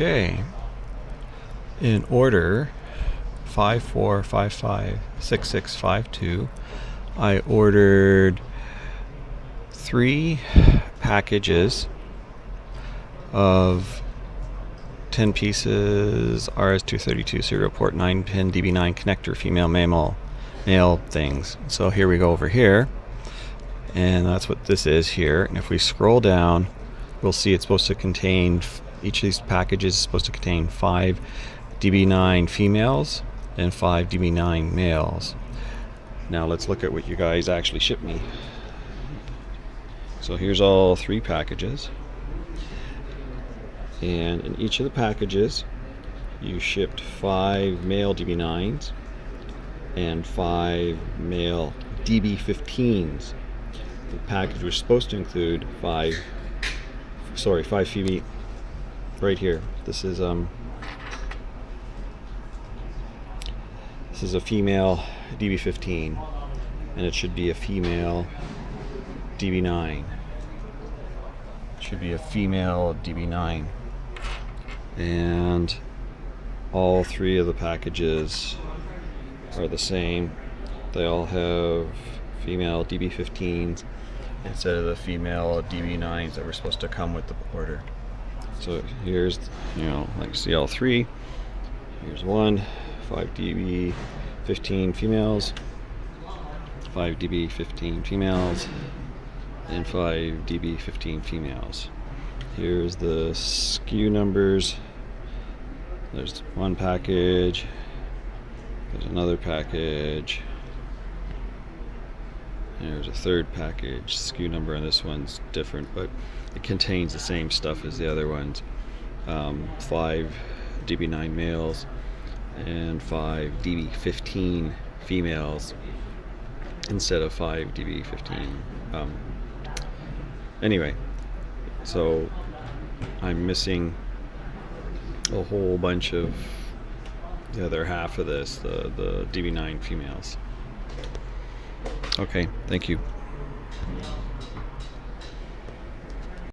Okay, in order 54556652, I ordered 3 packages of 10 pieces RS232 serial port 9-pin DB9 connector female male things. So here we go over here, and that's what this is here. And if we scroll down, we'll see it's supposed to contain, each of these packages is supposed to contain 5 DB9 females and 5 DB9 males. Now let's look at what you guys actually shipped me. So here's all 3 packages, and in each of the packages you shipped 5 male DB9s and 5 male DB15s. The package was supposed to include 5 female, right here. This is a female DB15, and it should be a female DB9. It should be a female DB9. And all 3 of the packages are the same. They all have female DB15s instead of the female DB9s that were supposed to come with the order. So here's, like, see all 3. Here's 1, 5 DB15 females, 5 DB15 females, and 5 DB15 females. Here's the SKU numbers. There's 1 package, there's another package, there's a 3rd package. SKU number on this one's different, but it contains the same stuff as the other ones. 5 DB9 males and 5 DB15 females instead of 5 DB15. Anyway, so I'm missing a whole bunch of the other half of this, the DB9 females. Okay, thank you.